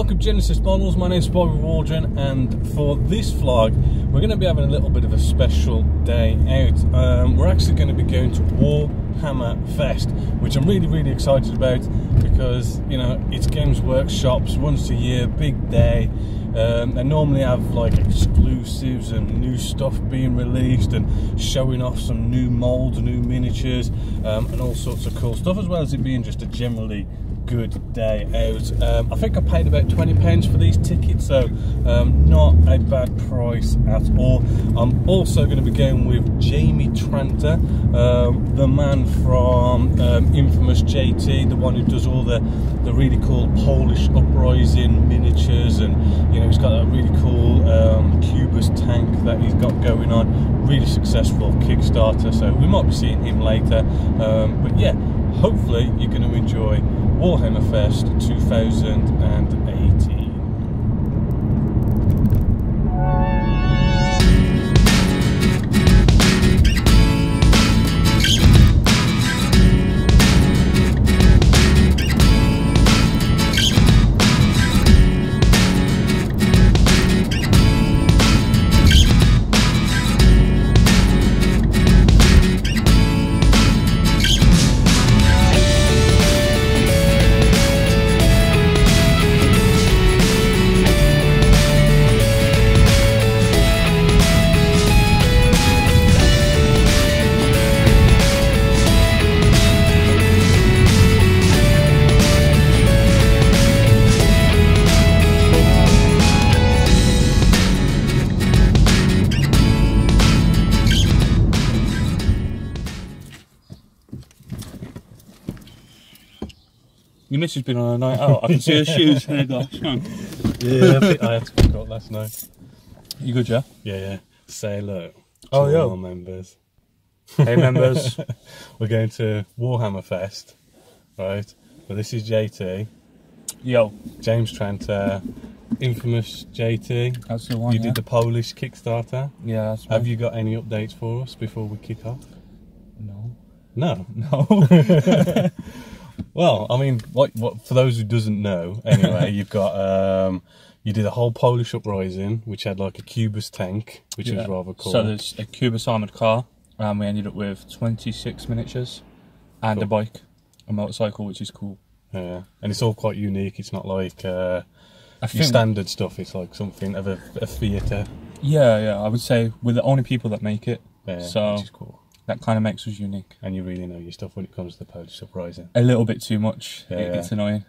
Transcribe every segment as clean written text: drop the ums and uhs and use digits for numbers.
Welcome Genesis Models, my name's Bobby Waldron, and for this vlog we're going to be having a little bit of a special day out. We're actually going to be going to Warhammer Fest, which I'm really excited about because, you know, it's Games Workshop's once a year, big day. They normally have like exclusives and new stuff being released and showing off some new molds, new miniatures, and all sorts of cool stuff, as well as it being just a generally good day out. I think I paid about £20 for these tickets, so not a bad price at all. I'm also going to be going with Jamie Tranter, the man from infamous JT, the one who does all the really cool Polish uprising miniatures, and you know, he's got a really cool Cubus tank that he's got going on, really successful Kickstarter, so we might be seeing him later. But yeah, hopefully you're going to enjoy Warhammer Fest 2018. Your missus been on a night out. I can see her shoes. There you go. Yeah, I think I had to pick up last night. You good, yeah? Yeah. Say hello to all our members. Hey, members. We're going to Warhammer Fest, right? Well, this is JT. Yo. James Tranter, infamous JT. That's the one. You did the Polish Kickstarter. Yeah, that's Have you got any updates for us before we kick off? No. No. Well, I mean, what for those who doesn't know, anyway, you've got you did a whole Polish uprising, which had like a Cubus tank, which was rather cool. So there's a Cubus armoured car, and we ended up with 26 miniatures, and a bike, a motorcycle, which is cool. Yeah, and it's all quite unique. It's not like your standard stuff. It's like something of a theatre. Yeah, I would say we're the only people that make it. Yeah, so which is cool. That kind of makes us unique. And you really know your stuff when it comes to the Polish uprising. A little bit too much. Yeah, it gets annoying.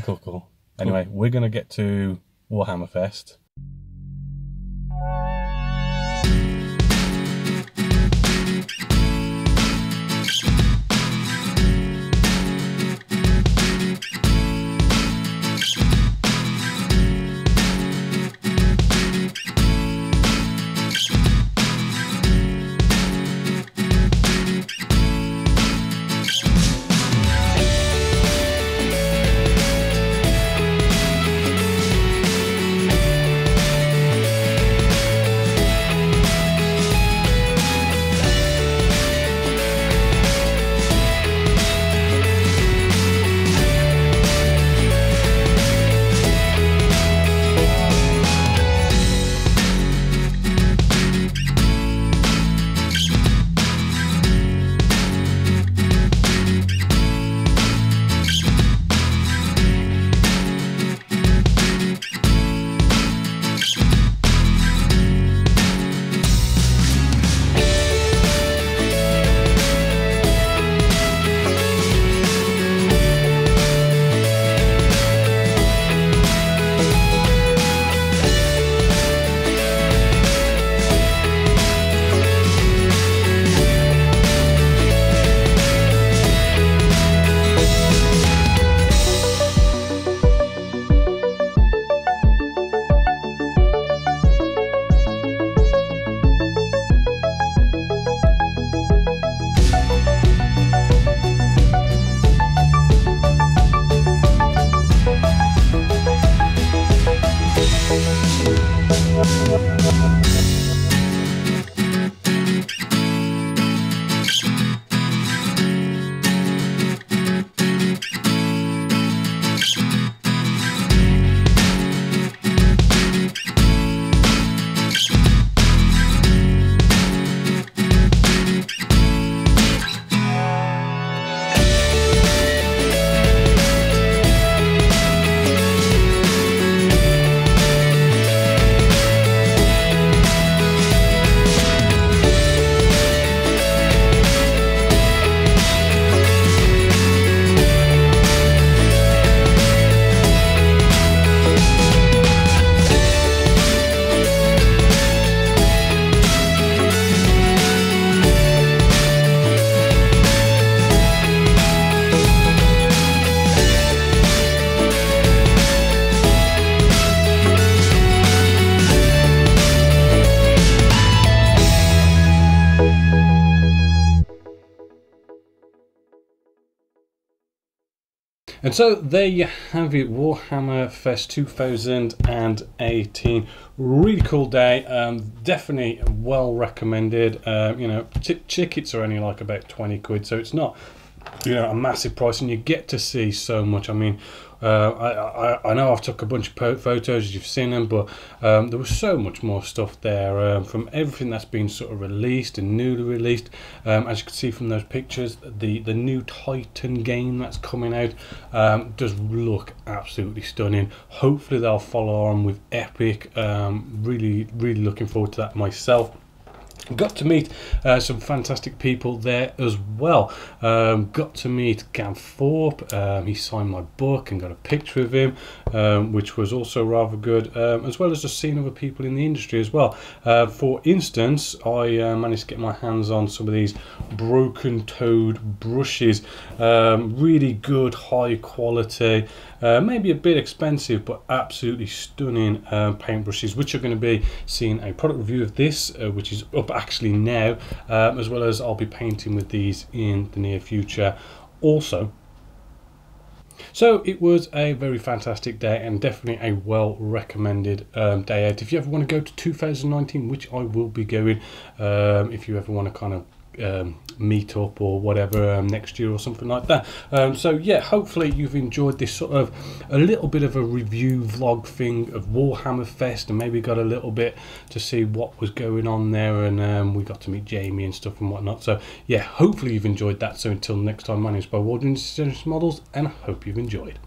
Cool. Anyway, we're going to get to Warhammer Fest. And so there you have it, Warhammer Fest 2018. Really cool day, definitely well recommended. You know, tickets are only like about 20 quid, so it's not, you know, a massive price, and you get to see so much. I mean, I know I've took a bunch of photos, you've seen them, but there was so much more stuff there, from everything that's been sort of released and newly released. As you can see from those pictures, the new Titan game that's coming out does look absolutely stunning. Hopefully they'll follow on with Epic. Really looking forward to that myself. Got to meet some fantastic people there as well. Got to meet Gav Thorpe. He signed my book and got a picture of him, which was also rather good, as well as just seeing other people in the industry as well. For instance, I managed to get my hands on some of these broken toed brushes. Really good, high quality, maybe a bit expensive, but absolutely stunning paintbrushes, which are going to be seeing a product review of this, which is up actually now, as well as I'll be painting with these in the near future also. So it was a very fantastic day, and definitely a well recommended day out. If you ever want to go to 2019, which I will be going, if you ever want to kind of meet up or whatever next year or something like that. So yeah, hopefully you've enjoyed this sort of a little bit of a review vlog thing of Warhammer Fest, and maybe got a little bit to see what was going on there, and we got to meet Jamie and stuff and whatnot. So yeah, hopefully you've enjoyed that. So until next time, my name is Bo Waldron, Models, and I hope you've enjoyed.